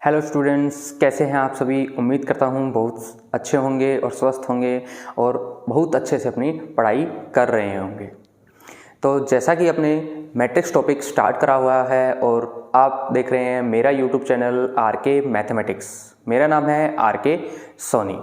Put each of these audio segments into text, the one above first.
Hello students, कैसे हैं आप सभी। उम्मीद करता हूं बहुत अच्छे होंगे और स्वस्थ होंगे और बहुत अच्छे से अपनी पढ़ाई कर रहे होंगे। तो जैसा कि अपने मैट्रिक्स टॉपिक स्टार्ट करा हुआ है और आप देख रहे हैं मेरा यूट्यूब चैनल आरके मैथमेटिक्स। मेरा नाम है आरके सोनी।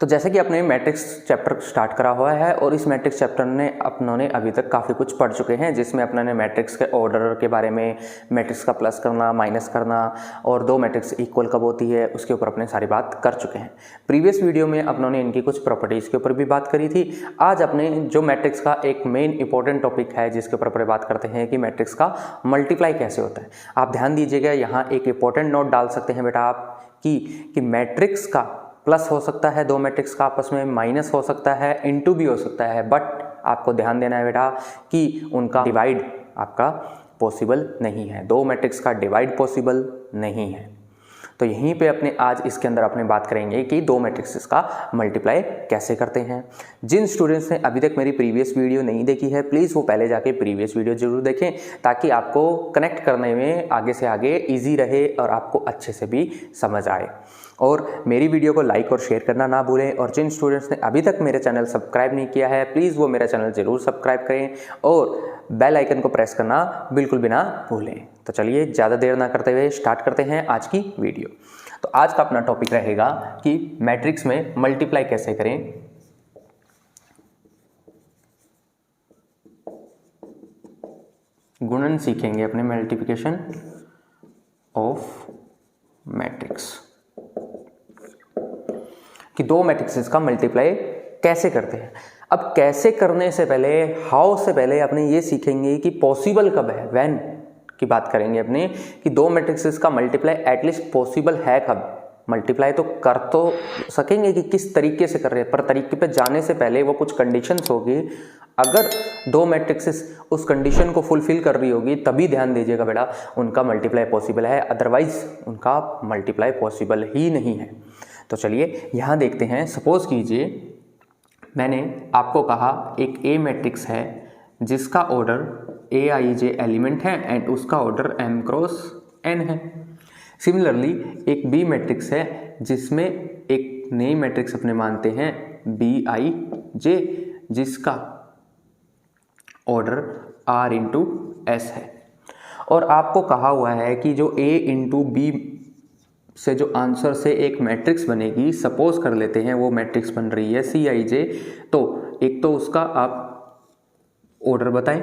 तो जैसे कि अपने मैट्रिक्स चैप्टर स्टार्ट करा हुआ है और इस मैट्रिक्स चैप्टर ने अपनों अभी तक काफ़ी कुछ पढ़ चुके हैं, जिसमें अपने मैट्रिक्स के ऑर्डर के बारे में, मैट्रिक्स का प्लस करना, माइनस करना और दो मैट्रिक्स इक्वल कब होती है उसके ऊपर अपने सारी बात कर चुके हैं। प्रीवियस वीडियो में अपनों ने इनकी कुछ प्रॉपर्टीज़ के ऊपर भी बात करी थी। आज अपने जो मैट्रिक्स का एक मेन इंपॉर्टेंट टॉपिक है जिसके ऊपर अपने बात करते हैं कि मैट्रिक्स का मल्टीप्लाई कैसे होता है। आप ध्यान दीजिएगा, यहाँ एक इंपॉर्टेंट नोट डाल सकते हैं बेटा आप कि मैट्रिक्स का प्लस हो सकता है, दो मैट्रिक्स का आपस में माइनस हो सकता है, इनटू भी हो सकता है, बट आपको ध्यान देना है बेटा कि उनका डिवाइड आपका पॉसिबल नहीं है। दो मैट्रिक्स का डिवाइड पॉसिबल नहीं है। तो यहीं पे अपने आज इसके अंदर अपने बात करेंगे कि दो मैट्रिक्स का मल्टीप्लाई कैसे करते हैं। जिन स्टूडेंट्स ने अभी तक मेरी प्रीवियस वीडियो नहीं देखी है, प्लीज़ वो पहले जाके प्रीवियस वीडियो जरूर देखें, ताकि आपको कनेक्ट करने में आगे से आगे ईजी रहे और आपको अच्छे से भी समझ आए। और मेरी वीडियो को लाइक और शेयर करना ना भूलें। और जिन स्टूडेंट्स ने अभी तक मेरा चैनल सब्सक्राइब नहीं किया है, प्लीज़ वो मेरा चैनल ज़रूर सब्सक्राइब करें और बेल आइकन को प्रेस करना बिल्कुल भी ना भूलें। तो चलिए ज़्यादा देर ना करते हुए स्टार्ट करते हैं आज की वीडियो। तो आज का अपना टॉपिक रहेगा कि मैट्रिक्स में मल्टीप्लाई कैसे करें। गुणन सीखेंगे अपने, मल्टीप्लिकेशन ऑफ मैट्रिक्स, कि दो मैट्रिक्सेस का मल्टीप्लाई कैसे करते हैं। अब कैसे करने से पहले, हाउ से पहले अपने ये सीखेंगे कि पॉसिबल कब है, व्हेन की बात करेंगे अपने, कि दो मैट्रिक्सेस का मल्टीप्लाई एटलीस्ट पॉसिबल है कब। मल्टीप्लाई तो कर तो सकेंगे कि किस तरीके से कर रहे हैं, पर तरीके पे जाने से पहले वो कुछ कंडीशंस होगी। अगर दो मैट्रिक्सेस उस कंडीशन को फुलफिल कर रही होगी तभी ध्यान दीजिएगा बेटा उनका मल्टीप्लाई पॉसिबल है, अदरवाइज उनका मल्टीप्लाई पॉसिबल ही नहीं है। तो चलिए यहाँ देखते हैं। सपोज कीजिए मैंने आपको कहा एक ए मैट्रिक्स है जिसका ऑर्डर ए आई जे एलिमेंट है एंड उसका ऑर्डर m क्रॉस n है। सिमिलरली एक बी मैट्रिक्स है जिसमें एक नई मैट्रिक्स अपने मानते हैं बी आई जे, जिसका ऑर्डर r इंटू एस है। और आपको कहा हुआ है कि जो a इंटू बी से जो आंसर से एक मैट्रिक्स बनेगी, सपोज कर लेते हैं वो मैट्रिक्स बन रही है सी आई जे। तो एक तो उसका आप ऑर्डर बताएं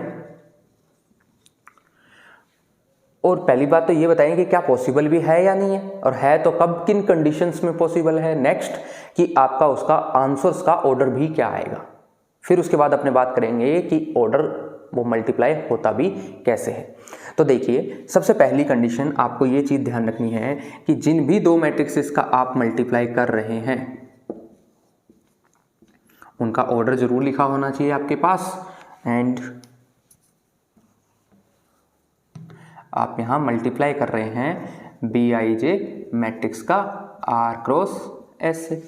और पहली बात तो ये बताएं कि क्या पॉसिबल भी है या नहीं है, और है तो कब, किन कंडीशंस में पॉसिबल है। नेक्स्ट कि आपका उसका आंसर्स का ऑर्डर भी क्या आएगा। फिर उसके बाद अपने बात करेंगे कि ऑर्डर वो मल्टीप्लाई होता भी कैसे है। तो देखिए, सबसे पहली कंडीशन आपको ये चीज़ ध्यान रखनी है कि जिन भी दो मैट्रिक्सेस का आप मल्टीप्लाई कर रहे हैं उनका ऑर्डर जरूर लिखा होना चाहिए आपके पास। एंड आप यहाँ मल्टीप्लाई कर रहे हैं बी आई जे मैट्रिक्स का आर क्रॉस एस से।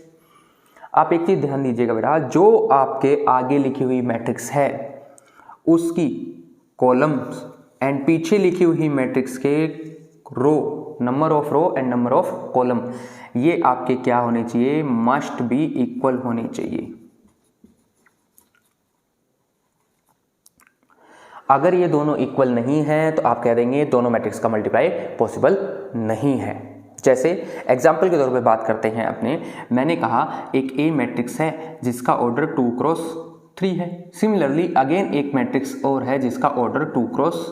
आप एक चीज़ ध्यान दीजिएगा बेटा, जो आपके आगे लिखी हुई मैट्रिक्स है उसकी कॉलम्स एंड पीछे लिखी हुई मैट्रिक्स के row, number of row and number of column, ये आपके क्या होने चाहिए, मस्ट बी इक्वल होने चाहिए। अगर ये दोनों इक्वल नहीं है तो आप कह देंगे दोनों मैट्रिक्स का मल्टीप्लाई पॉसिबल नहीं है। जैसे एग्जाम्पल के तौर पे बात करते हैं अपने, मैंने कहा एक ए मैट्रिक्स है जिसका ऑर्डर 2 क्रॉस 3 है। सिमिलरली अगेन एक मैट्रिक्स और है जिसका ऑर्डर 2 क्रॉस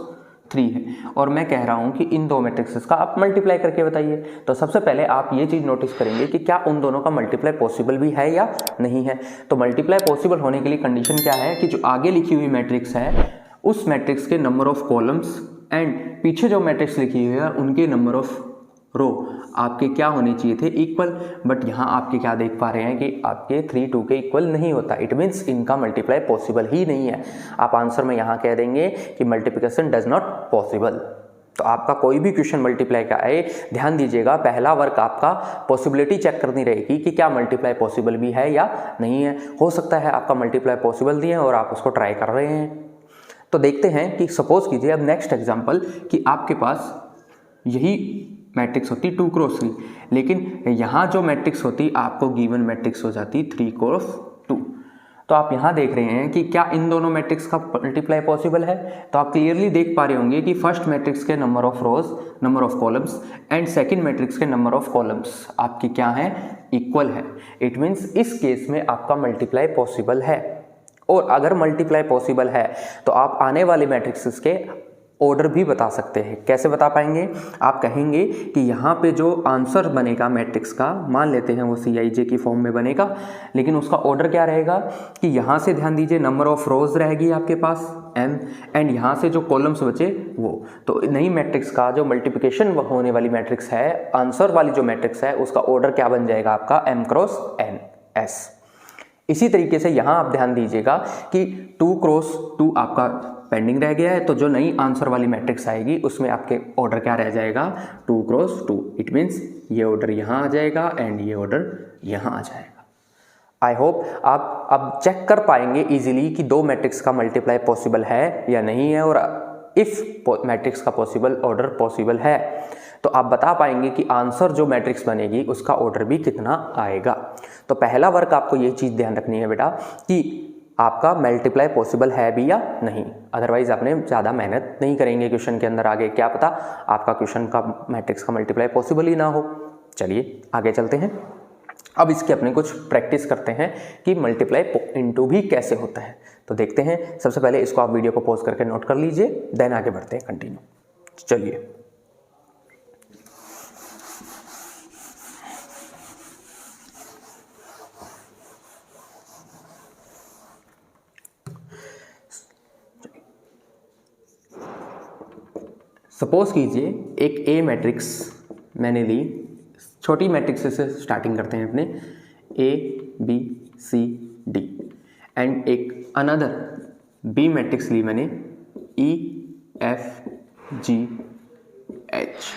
3 है, और मैं कह रहा हूं कि इन दो मैट्रिक्सेस का आप मल्टीप्लाई करके बताइए। तो सबसे पहले आप ये चीज़ नोटिस करेंगे कि क्या उन दोनों का मल्टीप्लाई पॉसिबल भी है या नहीं है। तो मल्टीप्लाई पॉसिबल होने के लिए कंडीशन क्या है कि जो आगे लिखी हुई मैट्रिक्स है उस मैट्रिक्स के नंबर ऑफ कॉलम्स एंड पीछे जो मैट्रिक्स लिखी हुई है उनके नंबर ऑफ रो आपके क्या होने चाहिए थे, इक्वल। बट यहाँ आपके क्या देख पा रहे हैं कि आपके 3 2 के इक्वल नहीं होता। इट मीन्स इनका मल्टीप्लाई पॉसिबल ही नहीं है। आप आंसर में यहाँ कह देंगे कि मल्टीप्लिकेशन डज नॉट पॉसिबल। तो आपका कोई भी क्वेश्चन मल्टीप्लाई का आए, ध्यान दीजिएगा पहला वर्क आपका पॉसिबिलिटी चेक करनी रहेगी कि क्या मल्टीप्लाई पॉसिबल भी है या नहीं है। हो सकता है आपका मल्टीप्लाई पॉसिबल दिए और आप उसको ट्राई कर रहे हैं। तो देखते हैं कि सपोज कीजिए अब नेक्स्ट एग्जांपल कि आपके पास यही मैट्रिक्स होती 2 क्रॉस 3, लेकिन यहाँ जो मैट्रिक्स होती आपको गिवन मैट्रिक्स हो जाती 3 क्रॉस 2। तो आप यहाँ देख रहे हैं कि क्या इन दोनों मैट्रिक्स का मल्टीप्लाई पॉसिबल है। तो आप क्लियरली देख पा रहे होंगे कि फर्स्ट मैट्रिक्स के number of rose, number of columns and second matrix के नंबर ऑफ कॉलम्स आपकी क्या है, इक्वल है। इट मीन्स इस केस में आपका मल्टीप्लाई पॉसिबल है। और अगर मल्टीप्लाई पॉसिबल है तो आप आने वाले मैट्रिक्स के ऑर्डर भी बता सकते हैं। कैसे बता पाएंगे, आप कहेंगे कि यहाँ पे जो आंसर बनेगा मैट्रिक्स का, मान लेते हैं वो CIJ की फॉर्म में बनेगा, लेकिन उसका ऑर्डर क्या रहेगा कि यहाँ से ध्यान दीजिए नंबर ऑफ रोज रहेगी आपके पास m, एंड यहाँ से जो कॉलम्स बचे वो। तो नई मैट्रिक्स का जो मल्टीप्लिकेशन होने वाली मैट्रिक्स है, आंसर वाली जो मैट्रिक्स है, उसका ऑर्डर क्या बन जाएगा आपका m क्रॉस n s। इसी तरीके से यहाँ आप ध्यान दीजिएगा कि 2 क्रॉस 2 आपका पेंडिंग रह गया है, तो जो नई आंसर वाली मैट्रिक्स आएगी उसमें आपके ऑर्डर क्या रह जाएगा, 2 क्रॉस 2। इट मीन्स ये ऑर्डर यहाँ आ जाएगा एंड ये ऑर्डर यहाँ आ जाएगा। आई होप आप अब चेक कर पाएंगे इजीली कि दो मैट्रिक्स का मल्टीप्लाई पॉसिबल है या नहीं है, और इफ मैट्रिक्स का पॉसिबल ऑर्डर पॉसिबल है तो आप बता पाएंगे कि आंसर जो मैट्रिक्स बनेगी उसका ऑर्डर भी कितना आएगा। तो पहला वर्क आपको ये चीज़ ध्यान रखनी है बेटा कि आपका मल्टीप्लाई पॉसिबल है भी या नहीं, अदरवाइज आपने ज़्यादा मेहनत नहीं करेंगे क्वेश्चन के अंदर आगे, क्या पता आपका क्वेश्चन का मैट्रिक्स का मल्टीप्लाई पॉसिबल ही ना हो। चलिए आगे चलते हैं। अब इसके अपने कुछ प्रैक्टिस करते हैं कि मल्टीप्लाई इनटू भी कैसे होता है। तो देखते हैं, सबसे पहले इसको आप वीडियो को पॉज करके नोट कर लीजिए, देन आगे बढ़ते हैं कंटिन्यू। चलिए सपोज कीजिए एक ए मैट्रिक्स मैंने ली, छोटी मैट्रिक्स से स्टार्टिंग करते हैं अपने, A B C D, and एक अनदर बी मैट्रिक्स ली मैंने E F G H।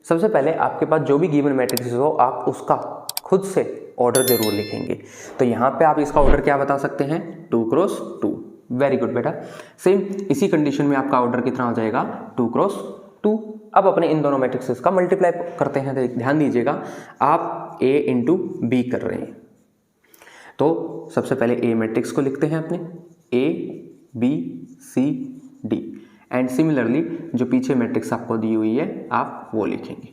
सबसे पहले आपके पास जो भी गिवन मैट्रिक्स हो आप उसका खुद से ऑर्डर जरूर लिखेंगे। तो यहाँ पे आप इसका ऑर्डर क्या बता सकते हैं, 2 क्रॉस 2। वेरी गुड बेटा। सेम इसी कंडीशन में आपका ऑर्डर कितना हो जाएगा, 2 क्रॉस 2। अब अपने इन दोनों मैट्रिक्सेस का मल्टीप्लाई करते हैं। ध्यान दीजिएगा आप A इंटू बी कर रहे हैं, तो सबसे पहले A मैट्रिक्स को लिखते हैं अपने A B C D, and similarly जो पीछे मैट्रिक्स आपको दी हुई है आप वो लिखेंगे।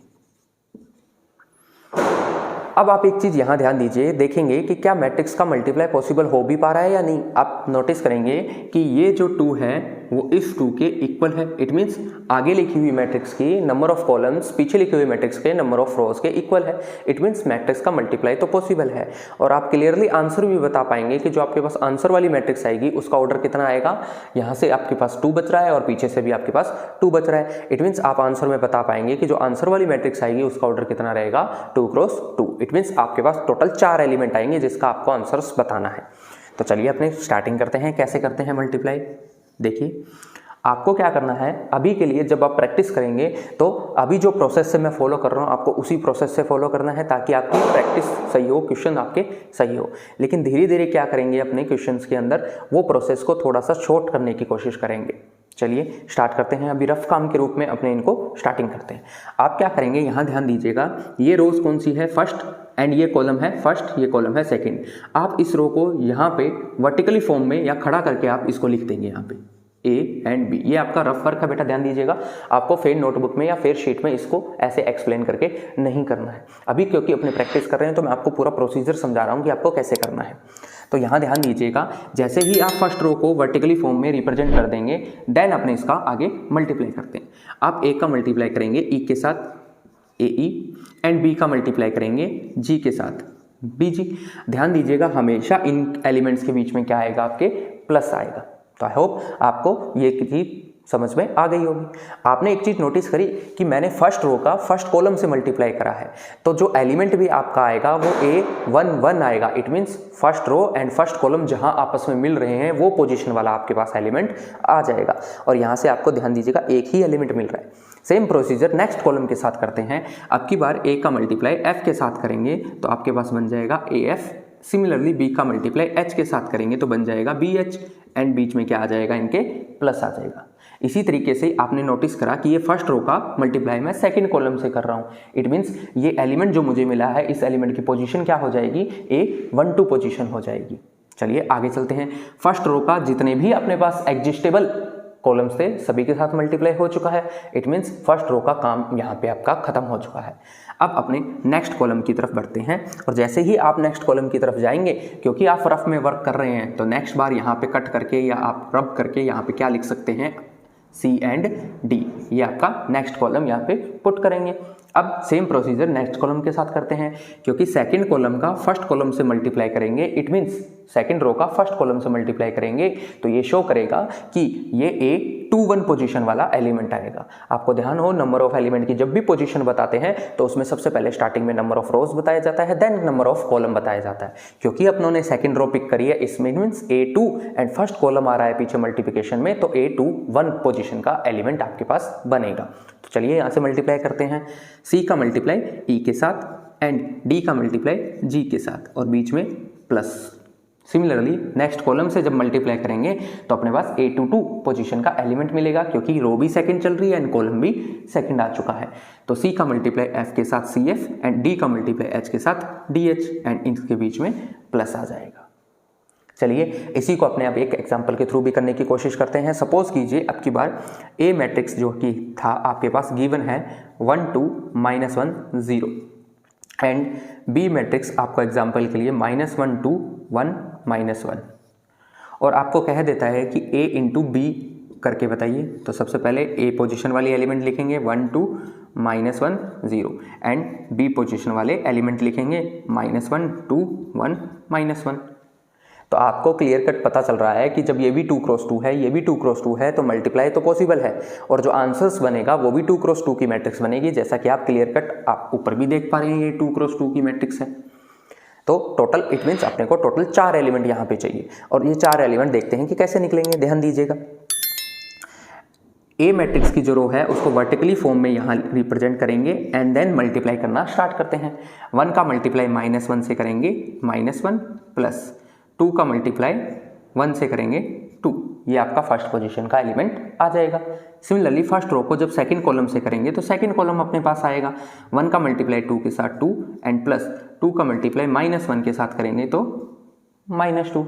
अब आप एक चीज़ यहाँ ध्यान दीजिए, देखेंगे कि क्या मैट्रिक्स का मल्टीप्लाई पॉसिबल हो भी पा रहा है या नहीं। आप नोटिस करेंगे कि ये जो 2 है वो इस 2 के इक्वल है। इट मीन्स आगे लिखी हुई मैट्रिक्स की नंबर ऑफ कॉलम्स पीछे लिखी हुई मैट्रिक्स के नंबर ऑफ रोज के इक्वल है। इट मीन्स मैट्रिक्स का मल्टीप्लाई तो पॉसिबल है। और आप क्लियरली आंसर भी बता पाएंगे कि जो आपके पास आंसर वाली मैट्रिक्स आएगी उसका ऑर्डर कितना आएगा, यहाँ से आपके पास 2 बच रहा है और पीछे से भी आपके पास 2 बच रहा है। इट मीन्स आप आंसर में बता पाएंगे कि जो आंसर वाली मैट्रिक्स आएगी उसका ऑर्डर कितना रहेगा, 2 क्रॉस 2। इट मीन्स आपके पास टोटल 4 एलिमेंट आएंगे जिसका आपको आंसर्स बताना है। तो चलिए अपने स्टार्टिंग करते हैं, कैसे करते हैं मल्टीप्लाई। देखिए आपको क्या करना है, अभी के लिए जब आप प्रैक्टिस करेंगे तो अभी जो प्रोसेस से मैं फॉलो कर रहा हूँ आपको उसी प्रोसेस से फॉलो करना है ताकि आपकी प्रैक्टिस सही हो, क्वेश्चन आपके सही हो। लेकिन धीरे धीरे क्या करेंगे, अपने क्वेश्चंस के अंदर वो प्रोसेस को थोड़ा सा शॉर्ट करने की कोशिश करेंगे। चलिए स्टार्ट करते हैं। अभी रफ काम के रूप में अपने इनको स्टार्टिंग करते हैं। आप क्या करेंगे, यहाँ ध्यान दीजिएगा, ये रोज कौन सी है, फर्स्ट, एंड ये कॉलम है फर्स्ट, ये कॉलम है सेकंड। आप इस रो को यहाँ पे वर्टिकली फॉर्म में या खड़ा करके आप इसको लिख देंगे यहाँ पे A एंड B। ये आपका रफ वर्क है बेटा, ध्यान दीजिएगा। आपको फिर नोटबुक में या फिर शीट में इसको ऐसे एक्सप्लेन करके नहीं करना है अभी, क्योंकि अपने प्रैक्टिस कर रहे हैं तो मैं आपको पूरा प्रोसीजर समझा रहा हूँ कि आपको कैसे करना है। तो यहाँ ध्यान दीजिएगा, जैसे ही आप फर्स्ट रो को वर्टिकली फॉर्म में रिप्रेजेंट कर देंगे देन अपने इसका आगे मल्टीप्लाई करते हैं। आप A का मल्टीप्लाई करेंगे E के साथ AE, एंड B का मल्टीप्लाई करेंगे G के साथ BG। ध्यान दीजिएगा हमेशा इन एलिमेंट्स के बीच में क्या आएगा, आपके प्लस आएगा। तो आई होप आपको ये चीज़ समझ में आ गई होगी। आपने एक चीज़ नोटिस करी कि मैंने फर्स्ट रो का फर्स्ट कॉलम से मल्टीप्लाई करा है, तो जो एलिमेंट भी आपका आएगा वो A11 आएगा। It means first row and first column जहां आपस में मिल रहे हैं वो पोजीशन वाला आपके पास एलिमेंट आ जाएगा। और यहाँ से आपको ध्यान दीजिएगा एक ही एलिमेंट मिल रहा है। सेम प्रोसीजर नेक्स्ट कॉलम के साथ करते हैं। अब की बार A का मल्टीप्लाई F के साथ करेंगे तो आपके पास बन जाएगा AF। सिमिलरली B का मल्टीप्लाई H के साथ करेंगे तो बन जाएगा BH, एंड बीच में क्या आ जाएगा, इनके प्लस आ जाएगा। इसी तरीके से आपने नोटिस करा कि ये फर्स्ट रो का मल्टीप्लाई मैं सेकंड कॉलम से कर रहा हूँ। इट मीन्स ये एलिमेंट जो मुझे मिला है, इस एलिमेंट की पोजीशन क्या हो जाएगी, A12 पोजीशन हो जाएगी। चलिए आगे चलते हैं। फर्स्ट रो का जितने भी अपने पास एग्जिस्टेबल कॉलम्स थे सभी के साथ मल्टीप्लाई हो चुका है। इट मीन्स फर्स्ट रो का काम यहाँ पे आपका खत्म हो चुका है। अब अपने नेक्स्ट कॉलम की तरफ बढ़ते हैं और जैसे ही आप नेक्स्ट कॉलम की तरफ जाएंगे, क्योंकि आप रफ में वर्क कर रहे हैं, तो नेक्स्ट बार यहाँ पे कट करके या आप रब करके यहाँ पे क्या लिख सकते हैं, C एंड D, ये आपका नेक्स्ट कॉलम यहाँ पे पुट करेंगे। अब सेम प्रोसीजर नेक्स्ट कॉलम के साथ करते हैं, क्योंकि सेकंड कॉलम का फर्स्ट कॉलम से मल्टीप्लाई करेंगे। इट मीन्स सेकंड रो का फर्स्ट कॉलम से मल्टीप्लाई करेंगे तो ये शो करेगा कि ये A21 पोजीशन वाला एलिमेंट आएगा। आपको ध्यान हो, नंबर ऑफ एलिमेंट की जब भी पोजीशन बताते हैं तो उसमें सबसे पहले स्टार्टिंग में नंबर ऑफ रोज बताया जाता है, देन नंबर ऑफ कॉलम बताया जाता है। क्योंकि अपनों ने सेकंड रो पिक करी है, इसमें means A2 and first column आ रहा है पीछे मल्टीप्लिकेशन में, तो A21 पोजीशन का एलिमेंट आपके पास बनेगा। तो चलिए यहाँ से मल्टीप्लाई करते हैं। C का मल्टीप्लाई E के साथ एंड D का मल्टीप्लाई G के साथ और बीच में प्लस। सिमिलरली नेक्स्ट कॉलम से जब मल्टीप्लाई करेंगे तो अपने पास A22 पोजीशन का एलिमेंट मिलेगा, क्योंकि रो भी सेकंड चल रही है एंड कॉलम भी सेकंड आ चुका है। तो C का मल्टीप्लाई F के साथ CF एंड D का मल्टीप्लाई H के साथ DH एंड इनके बीच में प्लस आ जाएगा। चलिए इसी को अपने आप एक एग्जांपल के थ्रू भी करने की कोशिश करते हैं। सपोज कीजिए अब की बार A मैट्रिक्स जो कि था आपके पास गिवन है 1 2 -1 0 एंड B मैट्रिक्स आपको एग्जांपल के लिए -1 2 1 -1, और आपको कह देता है कि A इंटू B करके बताइए। तो सबसे पहले A पोजीशन वाली एलिमेंट लिखेंगे 1 2 -1 0 एंड B पोजीशन वाले एलिमेंट लिखेंगे -1 2 1 -1। तो आपको क्लियर कट पता चल रहा है कि जब ये भी 2 क्रॉस 2 है, ये भी 2 क्रॉस 2 है, तो मल्टीप्लाई तो पॉसिबल है और जो आंसर्स बनेगा वो भी 2 क्रॉस 2 की मैट्रिक्स बनेगी, जैसा कि आप क्लियर कट आप ऊपर भी देख पा रहे हैं, ये 2 क्रॉस 2 की मैट्रिक्स है। तो टोटल इट मीन्स अपने को टोटल 4 एलिमेंट यहाँ पे चाहिए, और ये 4 एलिमेंट देखते हैं कि कैसे निकलेंगे। ध्यान दीजिएगा, A मैट्रिक्स की जो रो है उसको वर्टिकली फॉर्म में यहाँ रिप्रेजेंट करेंगे एंड देन मल्टीप्लाई करना स्टार्ट करते हैं। 1 का मल्टीप्लाई -1 से करेंगे -1 प्लस 2 का मल्टीप्लाई 1 से करेंगे 2, ये आपका फर्स्ट पोजीशन का एलिमेंट आ जाएगा। सिमिलरली फर्स्ट रो को जब सेकंड कॉलम से करेंगे तो सेकंड कॉलम अपने पास आएगा। 1 का मल्टीप्लाई 2 के साथ 2 एंड प्लस 2 का मल्टीप्लाई -1 के साथ करेंगे तो -2।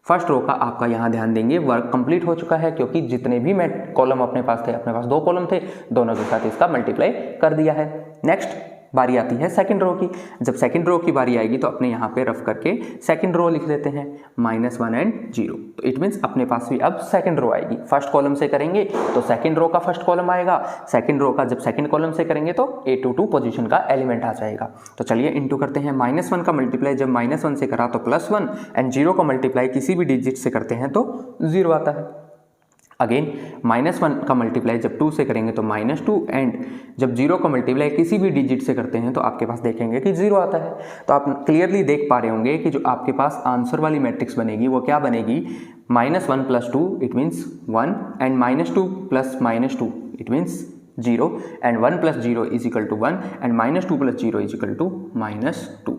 फर्स्ट रो का आपका यहाँ ध्यान देंगे वर्क कंप्लीट हो चुका है, क्योंकि जितने भी कॉलम अपने पास थे, अपने पास 2 कॉलम थे, दोनों के साथ इसका मल्टीप्लाई कर दिया है। नेक्स्ट बारी आती है सेकंड रो की। जब सेकंड रो की बारी आएगी तो अपने यहाँ पे रफ करके सेकंड रो लिख देते हैं -1 एंड 0। तो इट मीन्स अपने पास भी अब सेकंड रो आएगी। फर्स्ट कॉलम से करेंगे तो सेकंड रो का फर्स्ट कॉलम आएगा, सेकंड रो का जब सेकंड कॉलम से करेंगे तो A22 पोजीशन का एलिमेंट आ जाएगा। तो चलिए इनटू करते हैं। -1 का मल्टीप्लाई जब -1 से करा तो +1 एंड 0 का मल्टीप्लाई किसी भी डिजिट से करते हैं तो 0 आता है। अगेन -1 का मल्टीप्लाई जब 2 से करेंगे तो -2 एंड जब 0 का मल्टीप्लाई किसी भी डिजिट से करते हैं तो आपके पास देखेंगे कि 0 आता है। तो आप क्लियरली देख पा रहे होंगे कि जो आपके पास आंसर वाली मैट्रिक्स बनेगी वो क्या बनेगी, -1 + 2 it means 1 and -2 + -2 it means 0 and 1 + 0 = 1 and -2 + 0 = -2।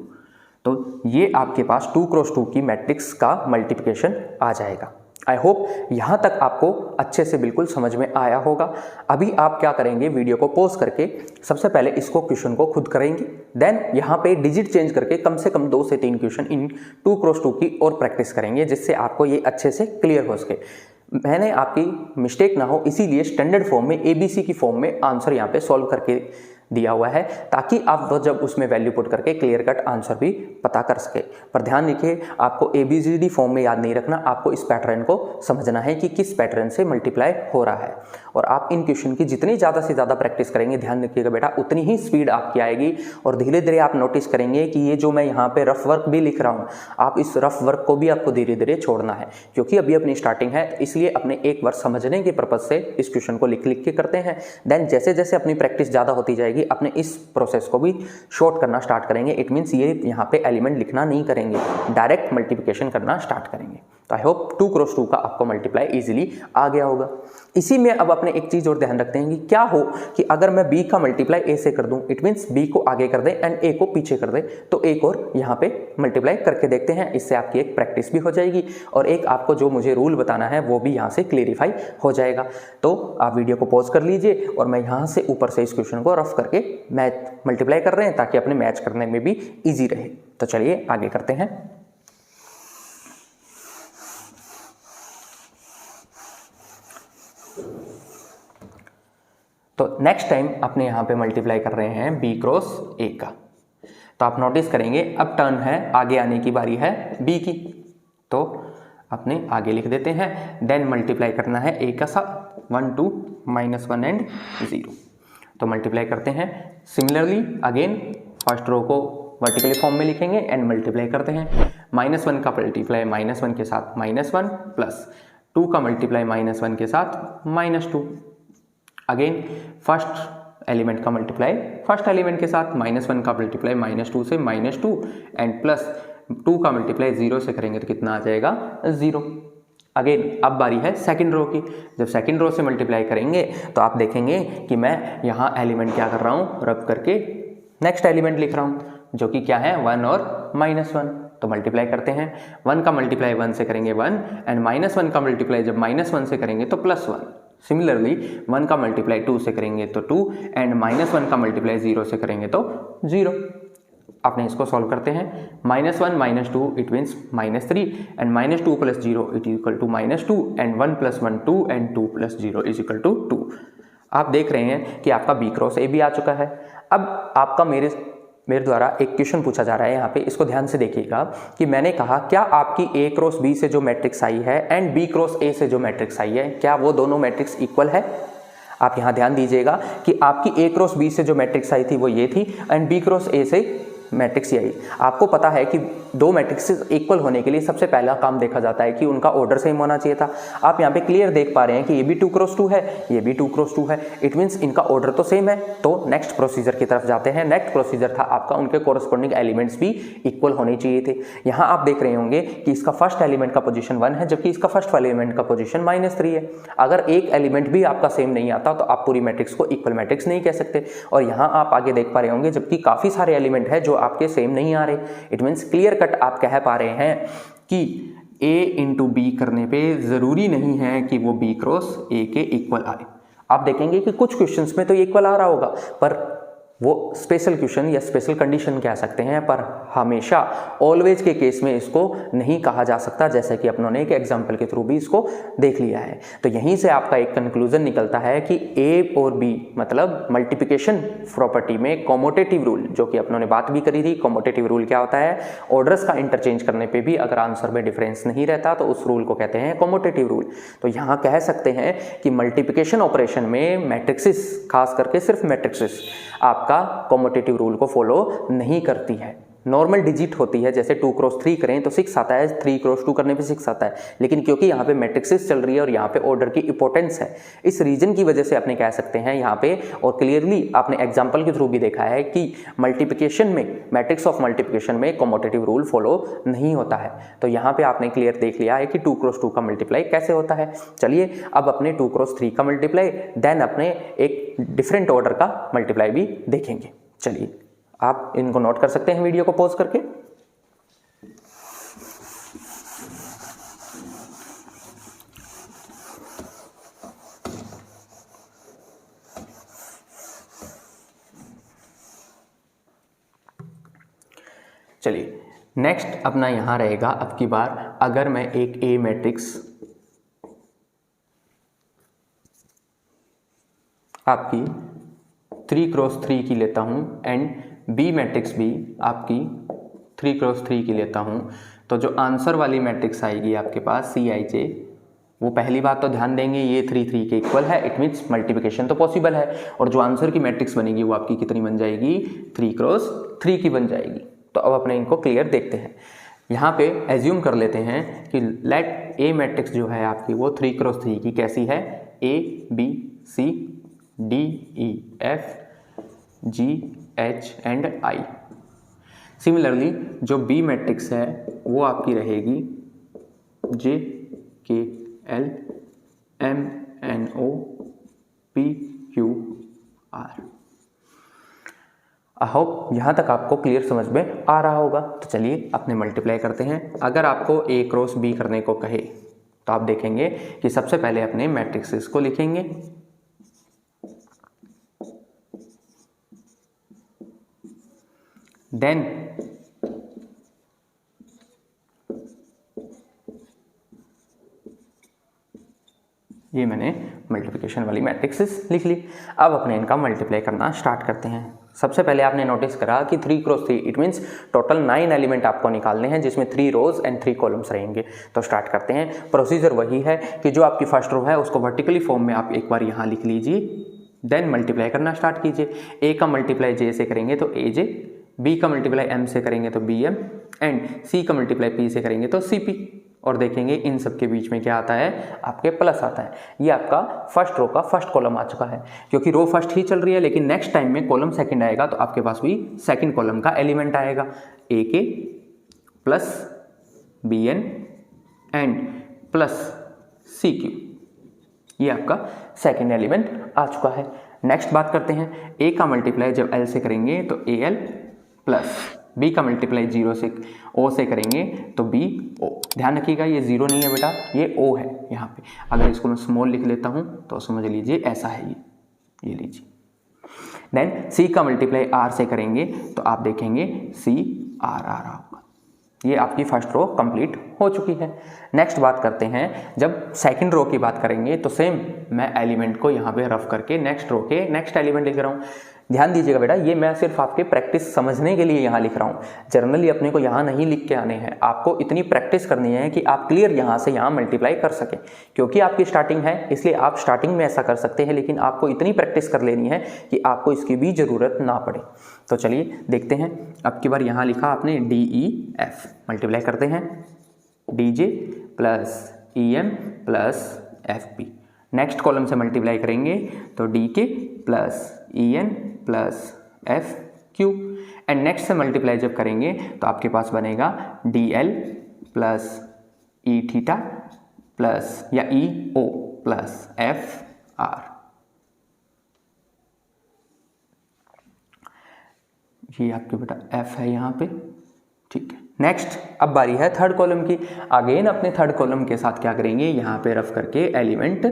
तो ये आपके पास 2 क्रॉस 2 की मैट्रिक्स का मल्टीप्लिकेशन आ जाएगा। आई होप यहाँ तक आपको अच्छे से बिल्कुल समझ में आया होगा। अभी आप क्या करेंगे, वीडियो को पॉज करके सबसे पहले इसको क्वेश्चन को खुद करेंगे, देन यहाँ पे डिजिट चेंज करके कम से कम 2 से 3 क्वेश्चन इन 2 क्रॉस 2 की और प्रैक्टिस करेंगे, जिससे आपको ये अच्छे से क्लियर हो सके। मैंने आपकी मिस्टेक ना हो इसीलिए स्टैंडर्ड फॉर्म में ABC की फॉर्म में आंसर यहाँ पे सॉल्व करके दिया हुआ है, ताकि आप वो जब उसमें वैल्यू पुट करके क्लियर कट आंसर भी पता कर सके। पर ध्यान रखिए, आपको ABCD फॉर्म में याद नहीं रखना, आपको इस पैटर्न को समझना है कि किस पैटर्न से मल्टीप्लाई हो रहा है। और आप इन क्वेश्चन की जितनी ज़्यादा से ज़्यादा प्रैक्टिस करेंगे, ध्यान रखिएगा बेटा, उतनी ही स्पीड आपकी आएगी। और धीरे धीरे आप नोटिस करेंगे कि ये जो मैं यहाँ पे रफ वर्क भी लिख रहा हूँ, आप इस रफ वर्क को भी आपको धीरे धीरे छोड़ना है, क्योंकि अभी अपनी स्टार्टिंग है, इसलिए अपने एक बार समझने के पर्पज से इस क्वेश्चन को लिख लिख के करते हैं। देन जैसे जैसे अपनी प्रैक्टिस ज़्यादा होती जाएगी, अपने इस प्रोसेस को भी शॉर्ट करना स्टार्ट करेंगे। इट मीन्स ये यहाँ पे एलिमेंट लिखना नहीं करेंगे, डायरेक्ट मल्टीप्लिकेशन करना स्टार्ट करेंगे। तो आई होप 2 क्रॉस 2 का आपको मल्टीप्लाई इजीली आ गया होगा। इसी में अब अपने एक चीज़ और ध्यान रखते हैं कि क्या हो कि अगर मैं b का मल्टीप्लाई a से कर दूं, इट मीन्स b को आगे कर दे एंड a को पीछे कर दे, तो एक और यहाँ पे मल्टीप्लाई करके देखते हैं। इससे आपकी एक प्रैक्टिस भी हो जाएगी और एक आपको जो मुझे रूल बताना है वो भी यहाँ से क्लेरिफाई हो जाएगा। तो आप वीडियो को पॉज कर लीजिए और मैं यहाँ से ऊपर से इस क्वेश्चन को रफ करके मैच मल्टीप्लाई कर रहे हैं ताकि अपने मैच करने में भी ईजी रहे। तो चलिए आगे करते हैं। तो नेक्स्ट टाइम अपने यहाँ पे मल्टीप्लाई कर रहे हैं b क्रॉस a का। तो आप नोटिस करेंगे अब टर्न है, आगे आने की बारी है b की, तो अपने आगे लिख देते हैं। देन मल्टीप्लाई करना है a का साथ 1 2 -1 एंड 0। तो मल्टीप्लाई करते हैं। सिमिलरली अगेन फर्स्ट रो को वर्टिकली फॉर्म में लिखेंगे एंड मल्टीप्लाई करते हैं। -1 का मल्टीप्लाई -1 के साथ -1 प्लस 2 का मल्टीप्लाई -1 के साथ -2। अगेन फर्स्ट एलिमेंट का मल्टीप्लाई फर्स्ट एलिमेंट के साथ, -1 का मल्टीप्लाई -2 से -2 एंड प्लस 2 का मल्टीप्लाई 0 से करेंगे तो कितना आ जाएगा 0। अगेन अब बारी है सेकंड रो की। जब सेकंड रो से मल्टीप्लाई करेंगे तो आप देखेंगे कि मैं यहाँ एलिमेंट क्या कर रहा हूँ, रब करके नेक्स्ट एलिमेंट लिख रहा हूँ जो कि क्या है 1 और -1। तो मल्टीप्लाई करते हैं। 1 का मल्टीप्लाई 1 से करेंगे 1 एंड -1 का मल्टीप्लाई जब -1 से करेंगे तो +1। सिमिलरली 1 का मल्टीप्लाई 2 से करेंगे तो 2 एंड -1 का मल्टीप्लाई 0 से करेंगे तो 0। आपने इसको सॉल्व करते हैं। -1 -2 it means -3 and -2 + 0 it equal to -2 and 1 + 1 2 and 2 + 0 is equal to 2। आप देख रहे हैं कि आपका b क्रॉस a भी आ चुका है। अब आपका मेरे द्वारा एक क्वेश्चन पूछा जा रहा है यहाँ पे, इसको ध्यान से देखिएगा कि मैंने कहा क्या आपकी a क्रॉस b से जो मैट्रिक्स आई है एंड b क्रॉस a से जो मैट्रिक्स आई है, क्या वो दोनों मैट्रिक्स इक्वल है? आप यहाँ ध्यान दीजिएगा कि आपकी a क्रॉस b से जो मैट्रिक्स आई थी वो ये थी एंड b क्रॉस a से मैट्रिक्स ये आई। आपको पता है कि दो मैट्रिक्सेस इक्वल होने के लिए सबसे पहला काम देखा जाता है कि उनका ऑर्डर सेम होना चाहिए था। आप यहाँ पे क्लियर देख पा रहे हैं कि ये भी 2 क्रॉस 2 है, ये भी 2 क्रॉस 2 है। इट मीन्स इनका ऑर्डर तो सेम है। तो नेक्स्ट प्रोसीजर की तरफ जाते हैं। नेक्स्ट प्रोसीजर था आपका उनके कोरस्पॉन्डिंग एलिमेंट्स भी इक्वल होने चाहिए थे। यहाँ आप देख रहे होंगे कि इसका फर्स्ट एलिमेंट का पोजीशन 1 है जबकि इसका फर्स्ट एलिमेंट का पोजीशन -3 है। अगर एक एलिमेंट भी आपका सेम नहीं आता तो आप पूरी मैट्रिक्स को इक्वल मैट्रिक्स नहीं कह सकते। और यहाँ आप आगे देख पा रहे होंगे जबकि काफ़ी सारे एलिमेंट है जो आपके सेम नहीं आ रहे। इट मीन्स क्लियर कट आप कह पा रहे हैं कि a इंटू बी करने पे ज़रूरी नहीं है कि वो b क्रॉस a के इक्वल आए। आप देखेंगे कि कुछ क्वेश्चंस में तो ये इक्वल आ रहा होगा, पर वो स्पेशल क्वेश्चन या स्पेशल कंडीशन कह सकते हैं, पर हमेशा ऑलवेज के केस में इसको नहीं कहा जा सकता, जैसे कि अपनों ने एक एग्जाम्पल के थ्रू भी इसको देख लिया है। तो यहीं से आपका एक कंक्लूजन निकलता है कि a और b मतलब मल्टीप्लिकेशन प्रॉपर्टी में कॉमोटेटिव रूल, जो कि अपनों ने बात भी करी थी। कॉमोटेटिव रूल क्या होता है? ऑर्डर्स का इंटरचेंज करने पर भी अगर आंसर में डिफरेंस नहीं रहता तो उस रूल को कहते हैं कॉमोटेटिव रूल। तो यहाँ कह सकते हैं कि मल्टीप्लिकेशन ऑपरेशन में मैट्रिक्सिस, खास करके सिर्फ मैट्रिक्सिस, आपका कॉमोटेटिव रूल को फॉलो नहीं करती है। नॉर्मल डिजिट होती है, जैसे 2 क्रॉस 3 करें तो 6 आता है, 3 क्रॉस 2 करने पे 6 आता है। लेकिन क्योंकि यहाँ पे मैट्रिक्सिस चल रही है और यहाँ पे ऑर्डर की इंपॉर्टेंस है, इस रीजन की वजह से अपने कह सकते हैं यहाँ पे, और क्लियरली आपने एग्जांपल के थ्रू भी देखा है कि मल्टीप्लिकेशन में, मैट्रिक्स ऑफ मल्टीप्लिकेशन में कॉमोटेटिव रूल फॉलो नहीं होता है। तो यहाँ पे आपने क्लियर देख लिया है कि 2 क्रॉस 2 का मल्टीप्लाई कैसे होता है। चलिए अब अपने 2 क्रॉस 3 का मल्टीप्लाई, देन अपने एक डिफरेंट ऑर्डर का मल्टीप्लाई भी देखेंगे। चलिए आप इनको नोट कर सकते हैं वीडियो को पॉज करके। चलिए नेक्स्ट अपना यहां रहेगा, अब की बार अगर मैं एक ए मैट्रिक्स आपकी 3 क्रॉस 3 की लेता हूं एंड बी मैट्रिक्स भी आपकी 3 क्रॉस 3 की लेता हूं, तो जो आंसर वाली मैट्रिक्स आएगी आपके पास Cij, वो पहली बात तो ध्यान देंगे ये 3 3 के इक्वल है। इट मीन्स मल्टीप्लिकेशन तो पॉसिबल है। और जो आंसर की मैट्रिक्स बनेगी वो आपकी कितनी बन जाएगी? 3 क्रॉस 3 की बन जाएगी। तो अब अपने इनको क्लियर देखते हैं। यहाँ पे एज्यूम कर लेते हैं कि लेट ए मैट्रिक्स जो है आपकी वो 3 क्रॉस 3 की कैसी है? A B C D E F G H and I। Similarly जो बी मैट्रिक्स है वो आपकी रहेगी J K L M N O P Q R। I hope यहाँ तक आपको क्लियर समझ में आ रहा होगा। तो चलिए अपने मल्टीप्लाई करते हैं। अगर आपको A क्रॉस B करने को कहे तो आप देखेंगे कि सबसे पहले अपने मैट्रिक्सेस को लिखेंगे, देन ये मैंने मल्टीप्लिकेशन वाली मैट्रिक्सेस लिख ली। अब अपने इनका मल्टीप्लाई करना स्टार्ट करते हैं। सबसे पहले आपने नोटिस करा कि 3 cross 3 it means total 9 element आपको निकालने हैं, जिसमें 3 रोज एंड 3 कॉलम्स रहेंगे। तो स्टार्ट करते हैं। प्रोसीजर वही है कि जो आपकी फर्स्ट रो है उसको वर्टिकली फॉर्म में आप एक बार यहाँ लिख लीजिए, देन मल्टीप्लाई करना स्टार्ट कीजिए। ए का मल्टीप्लाई जे से करेंगे तो ए जे, बी का मल्टीप्लाई एम से करेंगे तो बी एम, एंड सी का मल्टीप्लाई पी से करेंगे तो सी पी। और देखेंगे इन सब के बीच में क्या आता है, आपके प्लस आता है। ये आपका फर्स्ट रो का फर्स्ट कॉलम आ चुका है, क्योंकि रो फर्स्ट ही चल रही है, लेकिन नेक्स्ट टाइम में कॉलम सेकंड आएगा तो आपके पास भी सेकंड कॉलम का एलिमेंट आएगा, A K plus B N and plus C Q. ये आपका सेकंड एलिमेंट आ चुका है। नेक्स्ट बात करते हैं, ए का मल्टीप्लाई जब एल से करेंगे तो ए एल प्लस बी का मल्टीप्लाई 0 से ओ से करेंगे तो बी ओ। ध्यान रखिएगा ये 0 नहीं है बेटा, ये ओ है यहाँ पे। अगर इसको मैं स्मॉल लिख लेता हूँ तो समझ लीजिए ऐसा है ये लीजिए। देन सी का मल्टीप्लाई आर से करेंगे तो आप देखेंगे सी आर आ रहा होगा। ये आपकी फर्स्ट रो कंप्लीट हो चुकी है। नेक्स्ट बात करते हैं, जब सेकंड रो की बात करेंगे तो सेम मैं एलिमेंट को यहाँ पे रफ करके नेक्स्ट रो के नेक्स्ट एलिमेंट लिख रहा हूँ। ध्यान दीजिएगा बेटा, ये मैं सिर्फ आपके प्रैक्टिस समझने के लिए यहाँ लिख रहा हूँ। जनरली अपने को यहाँ नहीं लिख के आने हैं, आपको इतनी प्रैक्टिस करनी है कि आप क्लियर यहाँ से यहाँ मल्टीप्लाई कर सकें। क्योंकि आपकी स्टार्टिंग है इसलिए आप स्टार्टिंग में ऐसा कर सकते हैं, लेकिन आपको इतनी प्रैक्टिस कर लेनी है कि आपको इसकी भी ज़रूरत ना पड़े। तो चलिए देखते हैं। अब की बार यहाँ लिखा आपने डी ई एफ, मल्टीप्लाई करते हैं D J plus E M plus F P. Next column से मल्टीप्लाई करेंगे तो D K plus E N plus F Q, and next से मल्टीप्लाई जब करेंगे तो आपके पास बनेगा D L plus E theta plus या E O plus F R. ये आपके बेटा एफ है यहाँ पे, ठीक है। नेक्स्ट अब बारी है थर्ड कॉलम की। अगेन अपने थर्ड कॉलम के साथ क्या करेंगे, यहाँ पे रफ करके एलिमेंट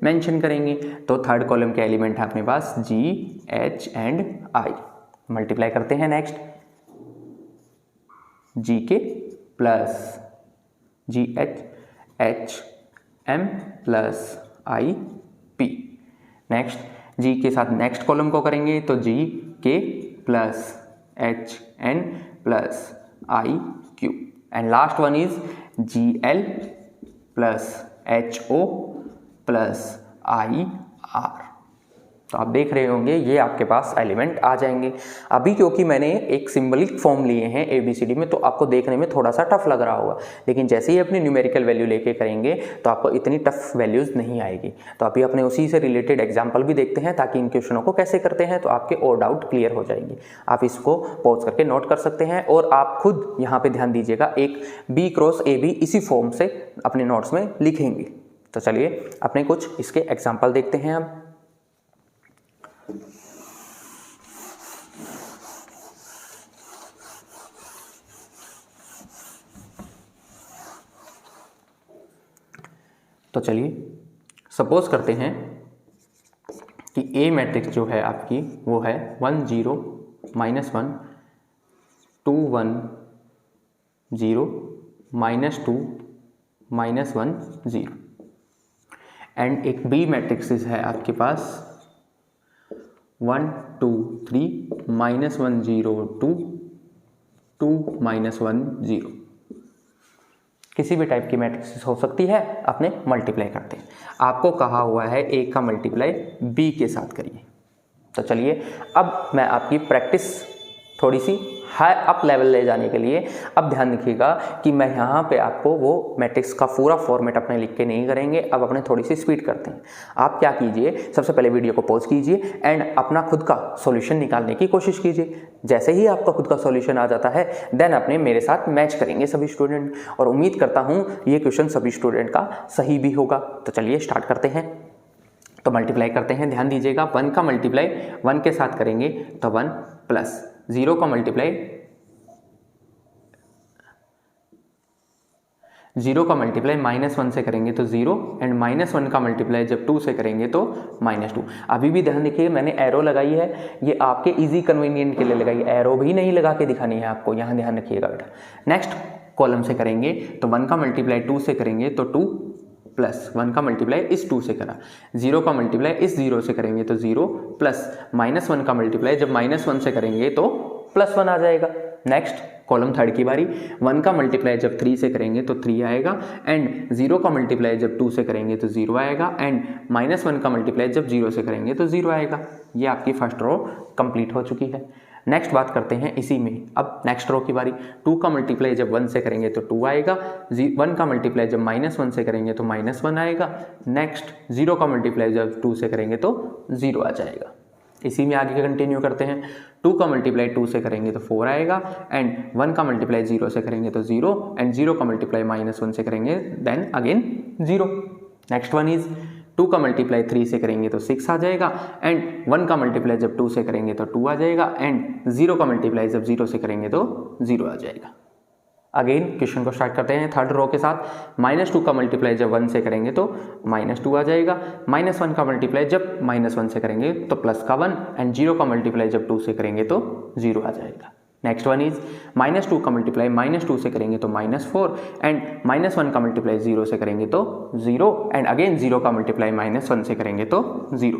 मेंशन करेंगे। तो थर्ड कॉलम के एलिमेंट है अपने पास G H and I. Multiply करते हैं। Next G K plus G H H M plus I P. Next G के साथ नेक्स्ट कॉलम को करेंगे तो G K plus H N plus I Q, and last one is G L plus H O plus I R. तो आप देख रहे होंगे ये आपके पास एलिमेंट आ जाएंगे। अभी क्योंकि मैंने एक सिंबलिक फॉर्म लिए हैं ABCD में, तो आपको देखने में थोड़ा सा टफ लग रहा होगा, लेकिन जैसे ही अपनी न्यूमेरिकल वैल्यू लेके करेंगे तो आपको इतनी टफ वैल्यूज़ नहीं आएगी। तो अभी अपने उसी से रिलेटेड एग्जाम्पल भी देखते हैं, ताकि इन क्वेश्चनों को कैसे करते हैं तो आपके और डाउट क्लियर हो जाएंगे। आप इसको पॉज करके नोट कर सकते हैं, और आप खुद यहाँ पर ध्यान दीजिएगा, एक B क्रॉस AB इसी फॉर्म से अपने नोट्स में लिखेंगे। तो चलिए अपने कुछ इसके एग्जाम्पल देखते हैं हम। तो चलिए सपोज करते हैं कि ए मैट्रिक्स जो है आपकी वो है 1 0 -1 2 1 0 -2 -1 0, एंड एक बी मैट्रिक्स है आपके पास 1 2 3 -1 0 2 2 -1 0। किसी भी टाइप की मैट्रिक्स हो सकती है, अपने मल्टीप्लाई करते हैं। आपको कहा हुआ है ए का मल्टीप्लाई बी के साथ करिए। तो चलिए अब मैं आपकी प्रैक्टिस थोड़ी सी हाई अप लेवल ले जाने के लिए अब ध्यान रखिएगा कि मैं यहाँ पे आपको वो मैट्रिक्स का पूरा फॉर्मेट अपने लिख के नहीं करेंगे, अब अपने थोड़ी सी स्पीड करते हैं। आप क्या कीजिए, सबसे पहले वीडियो को पॉज कीजिए एंड अपना खुद का सॉल्यूशन निकालने की कोशिश कीजिए। जैसे ही आपका खुद का सॉल्यूशन आ जाता है देन अपने मेरे साथ मैच करेंगे सभी स्टूडेंट, और उम्मीद करता हूँ ये क्वेश्चन सभी स्टूडेंट का सही भी होगा। तो चलिए स्टार्ट करते हैं। तो मल्टीप्लाई करते हैं, ध्यान दीजिएगा 1 का मल्टीप्लाई 1 के साथ करेंगे तो 1 प्लस 0 का मल्टीप्लाई 0 का मल्टीप्लाई -1 से करेंगे तो 0 एंड -1 का मल्टीप्लाई जब 2 से करेंगे तो -2। अभी भी ध्यान देखिए मैंने एरो लगाई है, ये आपके इजी कन्वीनियंट के लिए लगाई है, एरो भी नहीं लगा के दिखानी है आपको, यहाँ ध्यान रखिएगा बेटा। नेक्स्ट कॉलम से करेंगे तो 1 का मल्टीप्लाई 2 से करेंगे तो 2 प्लस 1 का मल्टीप्लाई इस 2 से करा, 0 का मल्टीप्लाई इस 0 से करेंगे तो 0 प्लस -1 का मल्टीप्लाई जब -1 से करेंगे तो +1 आ जाएगा। नेक्स्ट कॉलम थर्ड की बारी, 1 का मल्टीप्लाई जब 3 से करेंगे तो 3 आएगा एंड 0 का मल्टीप्लाई जब 2 से करेंगे तो 0 आएगा एंड -1 का मल्टीप्लाई जब 0 से करेंगे तो 0 आएगा। ये आपकी फर्स्ट रो कंप्लीट हो चुकी है। नेक्स्ट बात करते हैं इसी में, अब नेक्स्ट रो की बारी, 2 का मल्टीप्लाई जब 1 से करेंगे तो 2 आएगा, 1 का मल्टीप्लाई जब -1 से करेंगे तो -1 आएगा। नेक्स्ट 0 का मल्टीप्लाई जब 2 से करेंगे तो 0 आ जाएगा। इसी में आगे कंटिन्यू करते हैं, 2 का मल्टीप्लाई 2 से करेंगे तो 4 आएगा एंड 1 का मल्टीप्लाई 0 से करेंगे तो 0 एंड 0 का मल्टीप्लाई -1 से करेंगे then again 0। Next one is 2 का मल्टीप्लाई 3 से करेंगे तो 6 आ जाएगा एंड 1 का मल्टीप्लाई जब 2 से करेंगे तो 2 आ जाएगा एंड 0 का मल्टीप्लाई जब 0 से करेंगे तो 0 आ जाएगा। अगेन क्वेश्चन को स्टार्ट करते हैं थर्ड रो के साथ, -2 का मल्टीप्लाई जब 1 से करेंगे तो -2 आ जाएगा, -1 का मल्टीप्लाई जब -1 से करेंगे तो प्लस का 1 एंड 0 का मल्टीप्लाई जब 2 से करेंगे तो 0 आ जाएगा। नेक्स्ट वन इज -2 का मल्टीप्लाई -2 से करेंगे तो -4 एंड -1 का मल्टीप्लाई 0 से करेंगे तो 0 एंड अगेन 0 का मल्टीप्लाई -1 से करेंगे तो 0,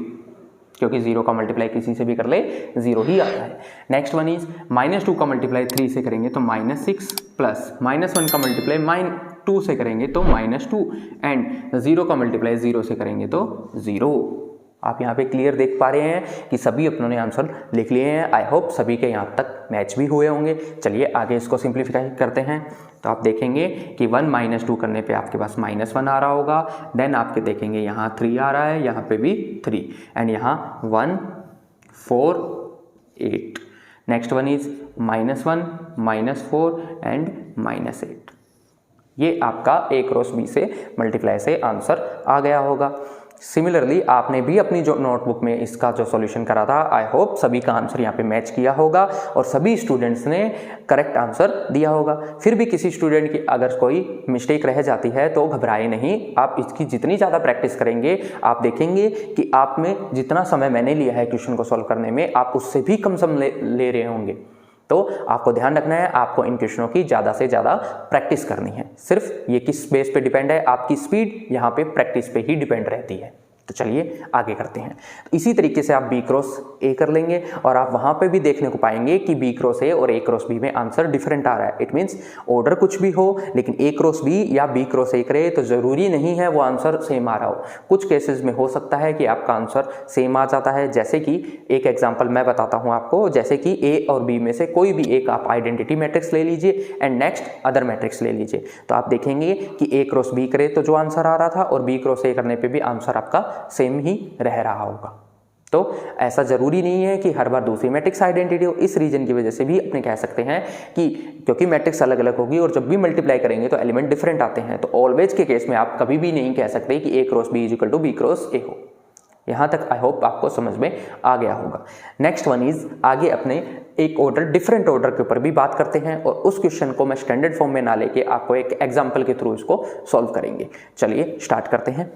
क्योंकि 0 का मल्टीप्लाई किसी से भी कर ले 0 ही आता है। नेक्स्ट वन इज -2 का मल्टीप्लाई 3 से करेंगे तो -6 प्लस -1 का मल्टीप्लाई 2 से करेंगे तो -2 एंड 0 का मल्टीप्लाई 0 से करेंगे तो 0। आप यहाँ पे क्लियर देख पा रहे हैं कि सभी अपनों ने आंसर लिख लिए हैं। आई होप सभी के यहाँ तक मैच भी हुए होंगे। चलिए आगे इसको सिंप्लीफाई करते हैं। तो आप देखेंगे कि 1 - 2 करने पे आपके पास -1 आ रहा होगा, देन आपके देखेंगे यहाँ 3 आ रहा है, यहाँ पे भी 3 एंड यहाँ 1 4 8। Next one is -1 -4 and -8। ये आपका A क्रॉस B से मल्टीप्लाई से आंसर आ गया होगा। सिमिलरली आपने भी अपनी जो नोटबुक में इसका जो सॉल्यूशन करा था, आई होप सभी का आंसर यहाँ पे मैच किया होगा और सभी स्टूडेंट्स ने करेक्ट आंसर दिया होगा। फिर भी किसी स्टूडेंट की अगर कोई मिस्टेक रह जाती है तो घबराए नहीं, आप इसकी जितनी ज़्यादा प्रैक्टिस करेंगे आप देखेंगे कि आप में जितना समय मैंने लिया है क्वेश्चन को सॉल्व करने में आप उससे भी कम समय ले रहे होंगे। तो आपको ध्यान रखना है, आपको इन क्वेश्चनों की ज़्यादा से ज़्यादा प्रैक्टिस करनी है। सिर्फ ये किस बेस पे डिपेंड है, आपकी स्पीड यहाँ पे प्रैक्टिस पे ही डिपेंड रहती है। तो चलिए आगे करते हैं। तो इसी तरीके से आप B क्रॉस A कर लेंगे और आप वहाँ पे भी देखने को पाएंगे कि B क्रॉस A और A क्रॉस B में आंसर डिफरेंट आ रहा है। इट मीन्स ऑर्डर कुछ भी हो लेकिन A क्रॉस B या B क्रॉस A करे तो ज़रूरी नहीं है वो आंसर सेम आ रहा हो। कुछ केसेस में हो सकता है कि आपका आंसर सेम आ जाता है। जैसे कि एक एग्जाम्पल मैं बताता हूँ आपको, जैसे कि A और B में से कोई भी एक आप आइडेंटिटी मैट्रिक्स ले लीजिए एंड नेक्स्ट अदर मैट्रिक्स ले लीजिए, तो आप देखेंगे कि A क्रॉस B करे तो जो आंसर आ रहा था और B क्रॉस A करने पर भी आंसर आपका सेम ही रह रहा होगा। तो ऐसा जरूरी नहीं है कि हर बार दूसरी मैट्रिक्स आइडेंटिटी हो। इस रीजन की वजह से भी अपने कह सकते हैं कि क्योंकि मैट्रिक्स अलग अलग होगी और जब भी मल्टीप्लाई करेंगे तो एलिमेंट डिफरेंट आते हैं, तो ऑलवेज के केस में आप कभी भी नहीं कह सकते कि A cross B equal to B cross A हो। यहां तक आई होप आपको समझ में आ गया होगा। नेक्स्ट वन इज आगे अपने एक ऑर्डर डिफरेंट ऑर्डर के ऊपर भी बात करते हैं और उस क्वेश्चन को मैं स्टैंडर्ड फॉर्म में ना लेके आपको एक एग्जाम्पल के थ्रू इसको सॉल्व करेंगे। चलिए स्टार्ट करते हैं।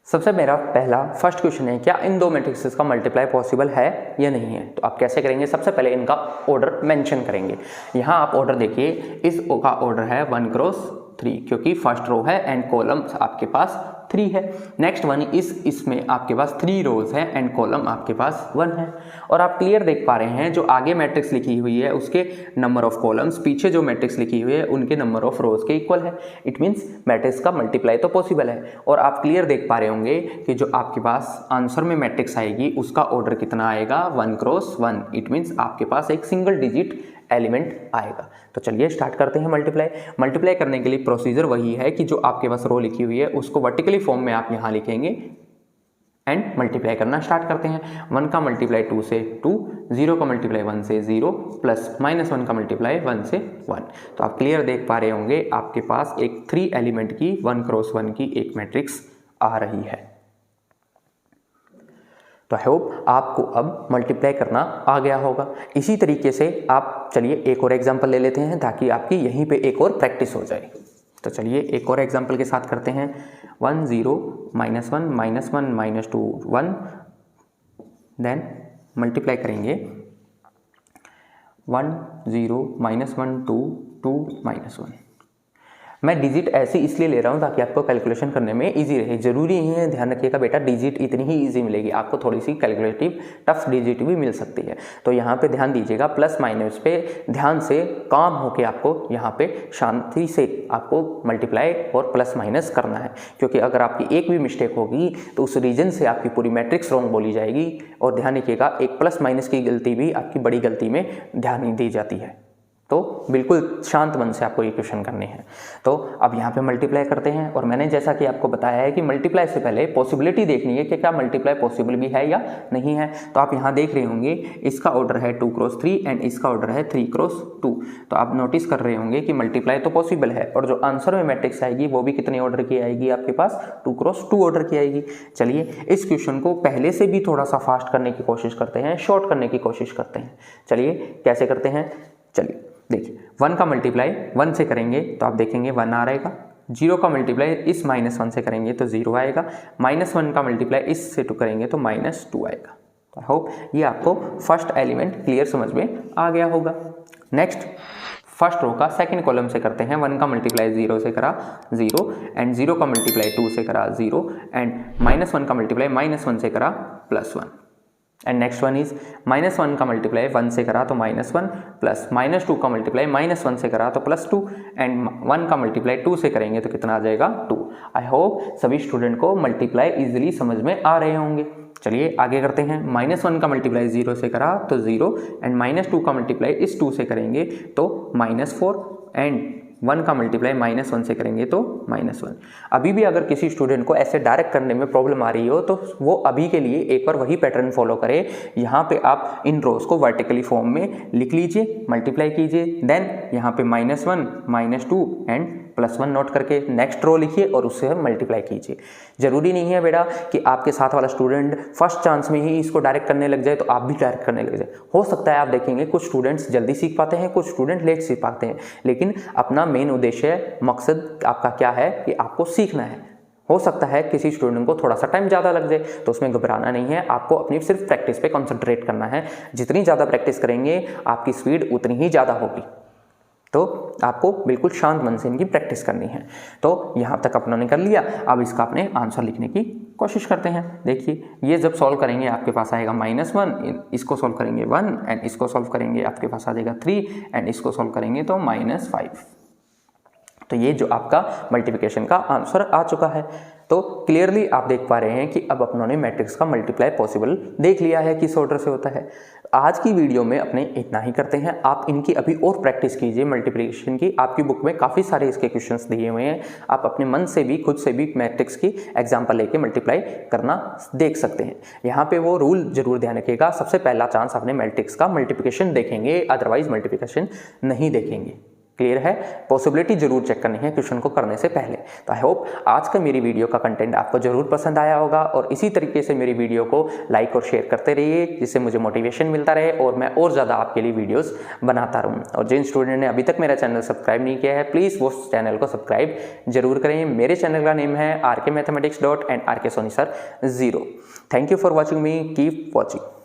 सबसे मेरा पहला फर्स्ट क्वेश्चन है, क्या इन दो मैट्रिक्सेस का मल्टीप्लाई पॉसिबल है या नहीं है। तो आप कैसे करेंगे, सबसे पहले इनका ऑर्डर मेंशन करेंगे। यहाँ आप ऑर्डर देखिए, इस का ऑर्डर है 1 क्रॉस 3, क्योंकि फर्स्ट रो है एंड कॉलम आपके पास 3 है। नेक्स्ट वन इसमें आपके पास 3 रोज है एंड कॉलम आपके पास 1 है। और आप क्लियर देख पा रहे हैं जो आगे मैट्रिक्स लिखी हुई है उसके नंबर ऑफ कॉलम्स पीछे जो मैट्रिक्स लिखी हुई है उनके नंबर ऑफ रोज के इक्वल है। इट मीन्स मैट्रिक्स का मल्टीप्लाई तो पॉसिबल है। और आप क्लियर देख पा रहे होंगे कि जो आपके पास आंसर में मैट्रिक्स आएगी उसका ऑर्डर कितना आएगा, 1 क्रॉस 1। इट मीन्स आपके पास एक सिंगल डिजिट एलिमेंट आएगा। तो चलिए स्टार्ट करते हैं मल्टीप्लाई करने के लिए प्रोसीजर वही है कि जो आपके पास रो लिखी हुई है उसको वर्टिकली फॉर्म में आप यहाँ लिखेंगे एंड मल्टीप्लाई करना स्टार्ट करते हैं। 1 का मल्टीप्लाई 2 से 2, 0 का मल्टीप्लाई 1 से 0, प्लस -1 का मल्टीप्लाई 1 से 1। तो आप क्लियर देख पा रहे होंगे आपके पास एक 3 एलिमेंट की 1 क्रॉस 1 की एक मैट्रिक्स आ रही है। तो आई होप आपको अब मल्टीप्लाई करना आ गया होगा। इसी तरीके से आप चलिए एक और एग्जांपल ले लेते हैं ताकि आपकी यहीं पे एक और प्रैक्टिस हो जाए। तो चलिए एक और एग्जांपल के साथ करते हैं। 1 0 -1 -1 -2 1, देन मल्टीप्लाई करेंगे 1 0 -1 2 2 -1। मैं डिजिट ऐसे इसलिए ले रहा हूँ ताकि आपको कैलकुलेशन करने में इजी रहे। जरूरी नहीं है, ध्यान रखिएगा बेटा, डिजिट इतनी ही इजी मिलेगी, आपको थोड़ी सी कैलकुलेटिव टफ डिजिट भी मिल सकती है। तो यहाँ पे ध्यान दीजिएगा, प्लस माइनस पे ध्यान से काम होके आपको यहाँ पे शांति से आपको मल्टीप्लाई और प्लस माइनस करना है, क्योंकि अगर आपकी एक भी मिस्टेक होगी तो उस रीजन से आपकी पूरी मैट्रिक्स रॉन्ग बोली जाएगी। और ध्यान रखिएगा, एक प्लस माइनस की गलती भी आपकी बड़ी गलती में ध्यान नहीं दी जाती है। तो बिल्कुल शांत मन से आपको ये क्वेश्चन करने हैं। तो अब यहाँ पे मल्टीप्लाई करते हैं। और मैंने जैसा कि आपको बताया है कि मल्टीप्लाई से पहले पॉसिबिलिटी देखनी है कि क्या मल्टीप्लाई पॉसिबल भी है या नहीं है। तो आप यहाँ देख रहे होंगे इसका ऑर्डर है 2 क्रॉस 3 एंड इसका ऑर्डर है 3 क्रॉस 2। तो आप नोटिस कर रहे होंगे कि मल्टीप्लाई तो पॉसिबल है और जो आंसर में मैट्रिक्स आएगी वो भी कितने ऑर्डर की आएगी, आपके पास 2 क्रॉस 2 ऑर्डर की आएगी। चलिए इस क्वेश्चन को पहले से भी थोड़ा सा फास्ट करने की कोशिश करते हैं, शॉर्ट करने की कोशिश करते हैं। चलिए कैसे करते हैं, चलिए देखिए 1 का मल्टीप्लाई 1 से करेंगे तो आप देखेंगे 1 आ रहेगा। 0 का मल्टीप्लाई इस -1 से करेंगे तो 0 आएगा। -1 का मल्टीप्लाई इस से 2 करेंगे तो -2 आएगा। आई होप ये आपको फर्स्ट एलिमेंट क्लियर समझ में आ गया होगा। नेक्स्ट फर्स्ट रो का सेकंड कॉलम से करते हैं। 1 का मल्टीप्लाई 0 से करा 0 एंड 0 का मल्टीप्लाई 2 से करा 0 एंड -1 का मल्टीप्लाई -1 से करा +1 एंड नेक्स्ट वन इज -1 का मल्टीप्लाई 1 से करा तो -1 प्लस -2 का मल्टीप्लाई -1 से करा तो +2 एंड 1 का मल्टीप्लाई 2 से करेंगे तो कितना आ जाएगा 2। आई होप सभी स्टूडेंट को मल्टीप्लाई इजीली समझ में आ रहे होंगे। चलिए आगे करते हैं। -1 का मल्टीप्लाई 0 से करा तो 0 एंड -2 का मल्टीप्लाई इस 2 से करेंगे तो -4 एंड 1 का मल्टीप्लाई -1 से करेंगे तो -1। अभी भी अगर किसी स्टूडेंट को ऐसे डायरेक्ट करने में प्रॉब्लम आ रही हो तो वो अभी के लिए एक बार वही पैटर्न फॉलो करे। यहाँ पे आप इन रोज को वर्टिकली फॉर्म में लिख लीजिए, मल्टीप्लाई कीजिए, देन यहाँ पे -1 -2 एंड +1 नोट करके नेक्स्ट रो लिखिए और उससे मल्टीप्लाई कीजिए। जरूरी नहीं है बेटा कि आपके साथ वाला स्टूडेंट फर्स्ट चांस में ही इसको डायरेक्ट करने लग जाए तो आप भी डायरेक्ट करने लग जाए। हो सकता है आप देखेंगे कुछ स्टूडेंट्स जल्दी सीख पाते हैं, कुछ स्टूडेंट लेट सीख पाते हैं, लेकिन अपना मेन उद्देश्य मकसद आपका क्या है कि आपको सीखना है। हो सकता है किसी स्टूडेंट को थोड़ा सा टाइम ज़्यादा लग जाए तो उसमें घबराना नहीं है, आपको अपनी सिर्फ प्रैक्टिस पे कंसंट्रेट करना है। जितनी ज़्यादा प्रैक्टिस करेंगे आपकी स्पीड उतनी ही ज़्यादा होगी। तो आपको बिल्कुल शांत मन से इनकी प्रैक्टिस करनी है। तो यहाँ तक अपना ने कर लिया, अब इसका अपने आंसर लिखने की कोशिश करते हैं। देखिए ये जब सॉल्व करेंगे आपके पास आएगा -1, इसको सॉल्व करेंगे 1 एंड इसको सॉल्व करेंगे आपके पास आ जाएगा 3 एंड इसको सॉल्व करेंगे तो -5। तो ये जो आपका मल्टीप्लिकेशन का आंसर आ चुका है। तो क्लियरली आप देख पा रहे हैं कि अब अपनों ने मैट्रिक्स का मल्टीप्लाई पॉसिबल देख लिया है किस ऑर्डर से होता है। आज की वीडियो में अपने इतना ही करते हैं। आप इनकी अभी और प्रैक्टिस कीजिए मल्टीप्लिकेशन की। आपकी बुक में काफ़ी सारे इसके क्वेश्चंस दिए हुए हैं, आप अपने मन से भी खुद से भी मैट्रिक्स की एग्जाम्पल लेके मल्टीप्लाई करना देख सकते हैं। यहाँ पे वो रूल जरूर ध्यान रखिएगा, सबसे पहला चांस अपने मैट्रिक्स का मल्टीप्लिकेशन देखेंगे, अदरवाइज मल्टीप्लिकेशन नहीं देखेंगे। क्लियर है? पॉसिबिलिटी जरूर चेक करनी है क्वेश्चन को करने से पहले। तो आई होप आज का मेरी वीडियो का कंटेंट आपको जरूर पसंद आया होगा और इसी तरीके से मेरी वीडियो को लाइक और शेयर करते रहिए, जिससे मुझे मोटिवेशन मिलता रहे और मैं और ज़्यादा आपके लिए वीडियोस बनाता रहूँ। और जिन स्टूडेंट ने अभी तक मेरा चैनल सब्सक्राइब नहीं किया है प्लीज़ वो चैनल को सब्सक्राइब जरूर करें। मेरे चैनल का नेम है RK Mathematics and RK Soni Sir 0। Thank you for watching me, keep watching.